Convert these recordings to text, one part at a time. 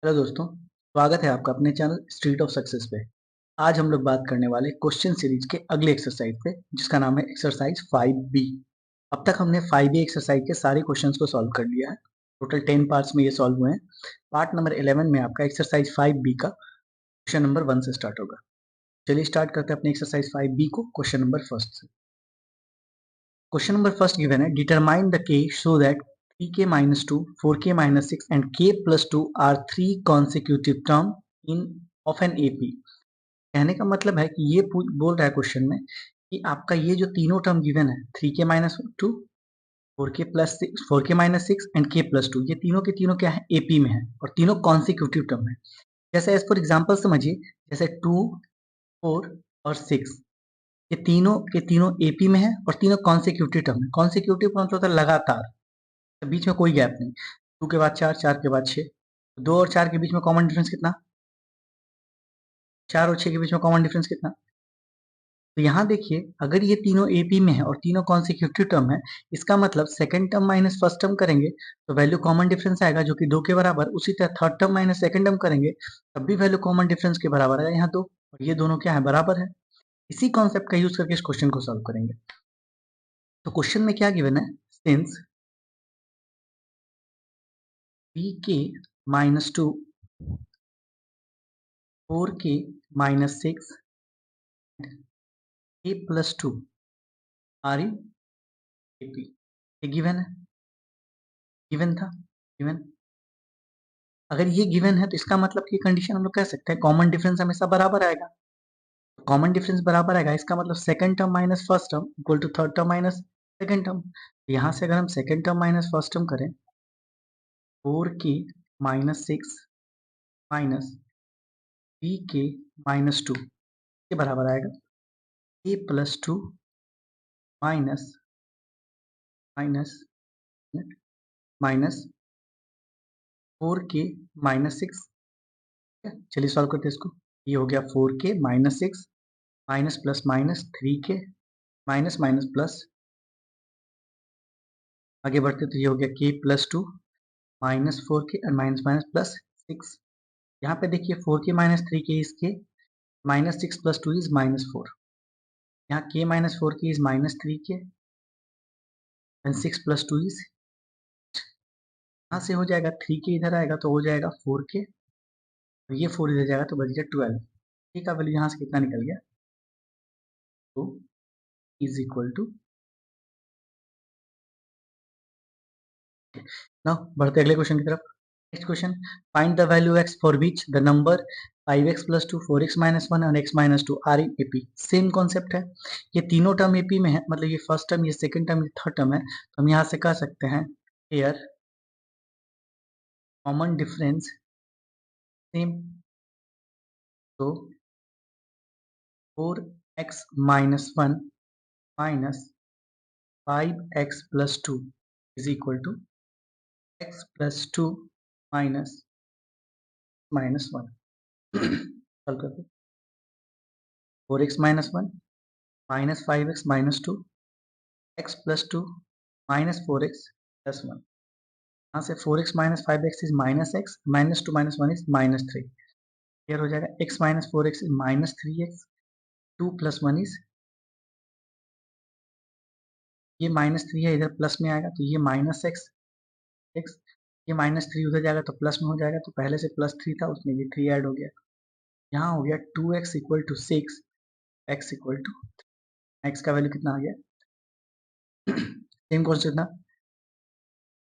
Hello दोस्तों, स्वागत है आपका अपने चैनल स्ट्रीट ऑफ सक्सेस पे। आज हम लोग बात करने वाले क्वेश्चन सीरीज के अगले एक्सरसाइज पे, जिसका नाम है एक्सरसाइज 5B। अब तक हमने 5B एक्सरसाइज के सारे क्वेश्चंस को सॉल्व कर लिया है। टोटल 10 पार्ट्स में ये सॉल्व हुए हैं। पार्ट नंबर 11 में आपका एक्सरसाइज 5B का क्वेश्चन नंबर 1 से स्टार्ट होगा। चलिए स्टार्ट करते हैं अपने एक्सरसाइज 5B को क्वेश्चन नंबर फर्स्ट से। क्वेश्चन नंबर फर्स्ट गिवन है, डिटरमाइन द के so that 3k minus 2, 4k minus 6 and k plus 2 are three consecutive term in of an AP। कहने का मतलब है कि ये बोल रहा है क्वेश्चन में कि आपका ये जो तीनों टर्म गिवन है 3k minus 2, 4k plus 6, 4k minus 6 and k plus 2, ये तीनों के तीनों क्या है AP में है और तीनों कॉन्सिक्यूटिव टर्म है। जैसे एज फॉर एग्जाम्पल समझिए, जैसे 2, 4 और 6 ये तीनों के तीनों एपी में है और तीनों कॉन्सिक्यूटिव टर्म है। कॉन्सिक्यूटिव का मतलब होता है लगातार, तो बीच में कोई गैप नहीं। 2 के बाद 4, 4 के बाद 6, 2 और 4 के बीच में कॉमन डिफरेंस कितना? 4 और 6 के बीच में कॉमन डिफरेंस कितना? तो यहाँ देखिए, अगर ये तीनों एपी में है और तीनों कॉन्सिक्यूटिव टर्म है, इसका मतलब second term minus first term करेंगे तो वैल्यू कॉमन डिफरेंस आएगा जो कि 2 के बराबर। उसी तरह third term minus second term करेंगे तब भी वैल्यू कॉमन डिफरेंस के बराबर आएगा। यहाँ 2 और ये दोनों क्या है, बराबर है। इसी कॉन्सेप्ट का यूज करके इस क्वेश्चन को सॉल्व करेंगे। तो क्वेश्चन में क्या गिवन है, since pk minus 2, 4k minus 6 k plus 2 are in AP। ये गिवन है, गिवन था, गिवन। अगर ये गिवन है तो इसका मतलब कि कंडीशन हम लोग कह सकते हैं कॉमन डिफरेंस हमेशा बराबर आएगा। कॉमन डिफरेंस बराबर आएगा, इसका मतलब second term minus first term equal to third term minus second term. यहाँ से अगर हम second term minus first term करें, 4k minus 6 minus 3k minus 2 के बराबर आएगा k plus 2 minus minus minus 4k minus 6। चलिए सॉल्व करते हैं इसको। ये हो गया 4k minus 6 minus plus minus 3k minus minus plus, आगे बढ़ते तो ये हो गया k प्लस 2 माइनस 4k और माइनस माइनस प्लस 6। यहाँ पे देखिए 4k minus 3k is k, minus 6 plus 2 is minus 4। यहाँ k minus 4k is minus 3k and 6 plus 2 is, यहाँ से हो जाएगा 3k इधर आएगा तो हो जाएगा 4k और ये 4 इधर जाएगा तो बच गया 12। k का वैल्यू यहाँ से कितना निकल गया, तो इज इक्वल टू। नाउ बढ़ते अगले क्वेश्चन की तरफ। Next question, find the value x for which the number 5x plus 2, 4x minus 1 और x minus 2 are in AP. Same concept है, ये तीनों टर्म एपी में है, मतलब ये फर्स्ट टर्म, ये सेकंड टर्म, ये थर्ड टर्म है। तो हम यहाँ से कह सकते हैं हियर कॉमन डिफरेंस सेम। तो 4x minus 1 minus 5x plus 2 is equal to x plus 2 minus minus 1। Solve करते, 4x minus 1 minus 5x minus 2 x plus 2 minus 4x plus 1। यहाँ से 4x minus 5x is minus x, minus 2 minus 1 is minus 3। Clear हो जाएगा, x minus 4x is minus 3x, 2 plus 1 is, ये minus 3 है इधर plus में आएगा तो ये माइनस x, x, ये माइनस 3 उधर जाएगा तो प्लस में हो जाएगा, तो पहले से प्लस 3 था उसमें ये 3 ऐड हो गया। यहाँ हो गया 2x equal to 6, x equal to, x का वैल्यू कितना आ गया, सेम क्वेश्चन था।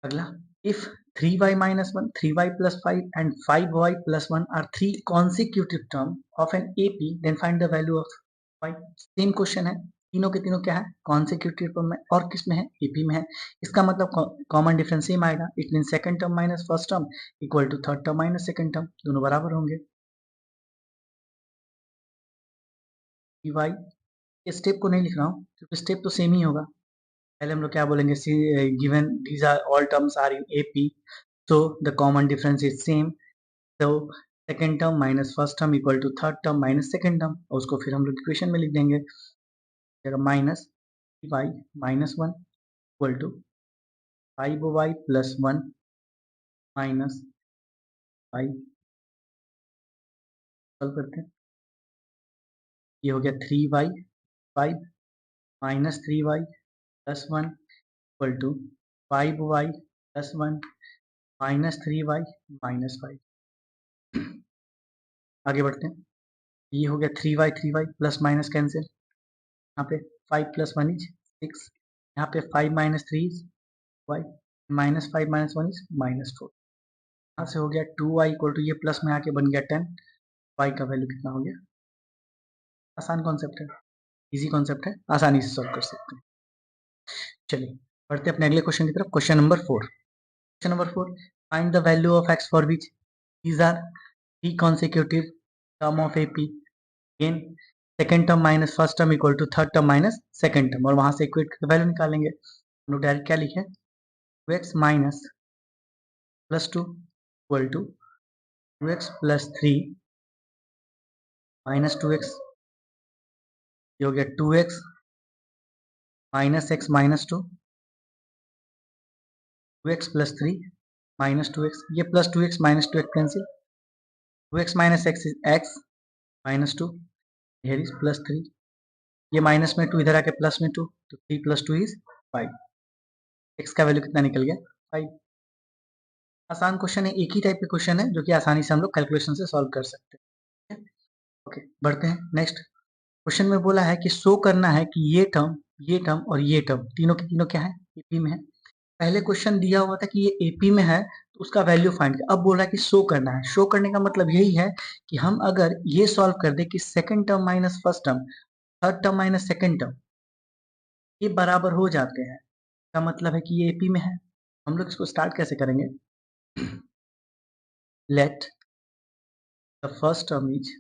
अगला, if 3y minus 1, 3y plus 5 and 5y plus 1 are three consecutive term of an AP, then find the value of y। Same question है, तीनों के तीनों क्या है, कॉन्सिक्यूटिव टर्म में और किस में है, एपी में है। इसका मतलब कॉमन डिफरेंस सेम आएगा, it mean second term minus first term equal to third term minus second term, दोनों बराबर होंगे। ये स्टेप को नहीं लिख रहा हूँ क्योंकि स्टेप तो सेम ही होगा। पहले हम लोग क्या बोलेंगे, given these are all terms are in AP, so the common difference is same। तो second term minus first term equal to third term minus second term, और उसको फिर हम लोग इक्वेशन में लिख देंगे, minus 5y minus 1 equal to 5y plus 1 minus 5 solve करते हैं। ये हो गया 3y 5 minus 3y plus 1 equal to 5y plus 1 minus 3y minus 5। आगे बढ़ते हैं। ये हो गया 3y प्लस माइनस कैंसिल, यहाँ पे 5 प्लस 1 इज 6, यहाँ पे 5 minus 3 is y, minus 5 minus 1 is minus 4। यहाँ से हो गया 2y इक्वल टू, ये प्लस में आके बन गया 10, y का वैल्यू कितना हो गया। आसान कॉन्सेप्ट है, इजी कॉन्सेप्ट है, आसानी से सॉल्व कर सकते हैं। चलिए बढ़ते हैं अपने अगले क्वेश्चन की तरफ। Question number 4। Question number 4, find the value of x for which these are three consecutive term of AP। again second term minus first term equal to third term minus second term, और वहां से equate करके value निकालेंगे। हम लोग direct क्या लिखे, 2x minus plus 2 equal to 2x plus 3 minus 2x, ये हो गया 2x minus x minus 2, 2x plus 3 minus 2x, ये plus 2x minus 2x cancel, 2x minus x is x minus 2, here is plus 3, ये minus में 2 इधर आके plus में 2, तो 3 प्लस 2 इज 5। x का वैल्यू कितना निकल गया, 5। आसान क्वेश्चन है, एक ही टाइप के क्वेश्चन है जो कि आसानी से हम लोग कैलकुलेशन से सॉल्व कर सकते हैं। ओके बढ़ते हैं नेक्स्ट क्वेश्चन में। बोला है कि शो करना है कि ये टर्म और ये टर्म तीनों के तीनों क्या है, एपी में है। पहले क्वेश्चन दिया हुआ था कि ये एपी में है तो उसका वैल्यू फाइंड कर। अब बोल रहा है कि शो करना है। शो करने का मतलब यही है कि हम अगर ये सॉल्व कर दे कि second term minus first term, third term minus second term, ये बराबर हो जाते हैं, इसका मतलब है कि ये एपी में है। हम लोग इसको स्टार्ट कैसे करेंगे, let the first term is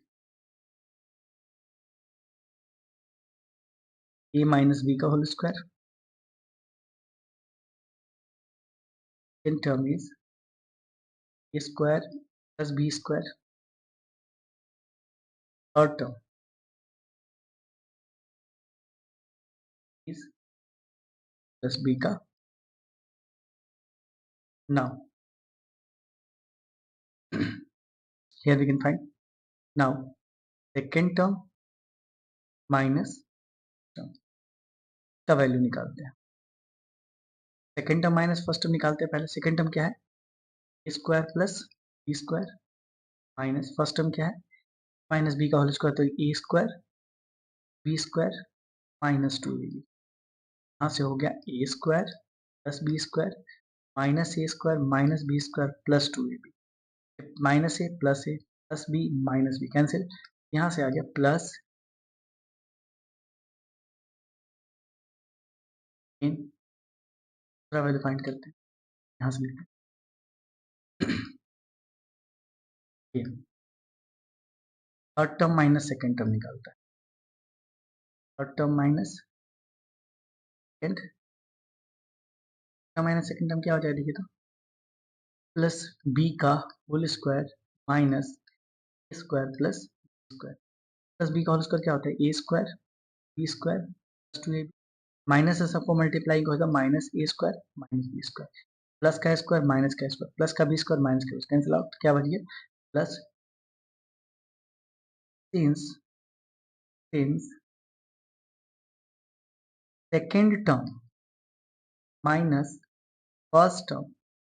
a minus B का whole square, second term is a square plus B square, third term is plus B का। Now here we can find now second term minus term का value निकालते हैं। Second term minus first term निकालते हैं। पहले second term क्या है, A square plus B square, minus first term क्या है, माइनस बी का होल स्क्वायर, तो A square B square minus 2ab। यहाँ से हो गया A square plus B square minus A square minus B square plus 2ab, minus A plus B minus B cancel, यहाँ से आ गया प्लस इन, दूसरा वैल्यू फाइंड करते हैं। यहाँ से लिखते हैं third term minus second term निकालता है। Third term minus second minus second term क्या हो जाएगा, देखिए तो प्लस बी का whole square minus A square plus square, plus B का होल स्क्वायर क्या होता है, A square B square plus 2ab, minus से सबको मल्टीप्लाई होगा minus A square minus B square, plus का स्क्वायर माइनस का स्क्वायर, प्लस का बी स्क्वायर माइनस का कैंसिल आउट, क्या बच गया plus since second term minus first term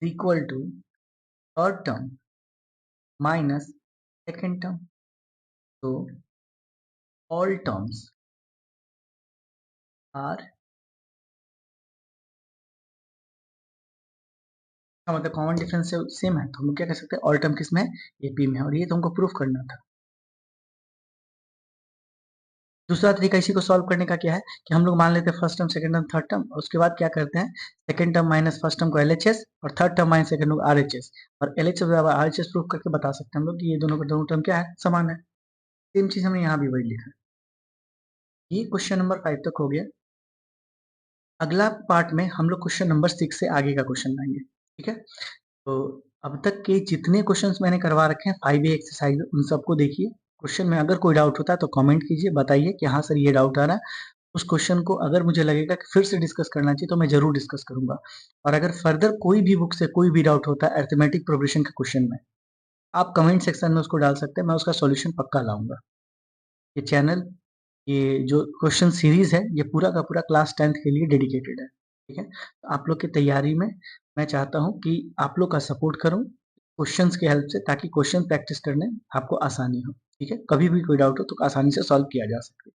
equal to third term minus second term, तो all terms are, का मतलब कॉमन डिफरेंस से सेम है, तो हम क्या कर सकते हैं, ऑल टर्म किस में है, एपी में है, और ये तो हमको प्रूफ करना था। दूसरा तरीका इसी को सॉल्व करने का क्या है कि हम लोग मान लेते हैं first term second term third term, और उसके बाद क्या करते हैं, second term minus first term को एलएचएस और थर्ड टर्म माइनस सेकंड को आरएचएस, और एलएचएस बराबर आरएचएस प्रूफ करके बता सकते हैं हम लोग कि ये दोनों टर्म क्या है, समान है। सेम चीज हमने यहाँ भी वही लिखा है। ये क्वेश्चन नंबर 5 तक हो गया। अगला पार्ट में हम लोग क्वेश्चन नंबर 6 से आगे का क्वेश्चन लाएंगे, ठीक है। तो अब तक के जितने क्वेश्चंस मैंने करवा रखे हैं 5A एक्सरसाइज में, उन सबको देखिए। क्वेश्चन में अगर कोई डाउट होता है तो कमेंट कीजिए, बताइए कि हाँ सर ये डाउट आ रहा है। उस क्वेश्चन को अगर मुझे लगेगा कि फिर से डिस्कस करना चाहिए तो मैं जरूर डिस्कस करूंगा। और अगर फर्दर कोई भी बुक से कोई भी डाउट होता है अरिथमेटिक प्रोग्रेशन के क्वेश्चन में, आप कमेंट सेक्शन में उसको डाल सकते हैं, मैं उसका सॉल्यूशन पक्का लाऊँगा। ये चैनल, ये जो क्वेश्चन सीरीज़ है, ये पूरा का पूरा क्लास 10th के लिए डेडिकेटेड है, ठीक है? तो आप लोग की तैयारी में मैं चाहता हूँ कि आप लोग का सपोर्ट करूँ क्वेश्चंस की हेल्प से, ताकि क्वेश्चन प्रैक्टिस करने में आपको आसानी हो, ठीक है? कभी भी कोई डाउट हो तो आसानी से सॉल्व किया जा सके।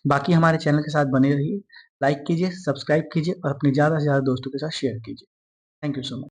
बाकी हमारे चैनल के साथ बने रहिए, लाइक कीजिए, सब्सक्राइब कीजिए और अपने ज़्यादा से ज़्यादा दोस्तों के साथ शेयर कीजिए। Thank you so much.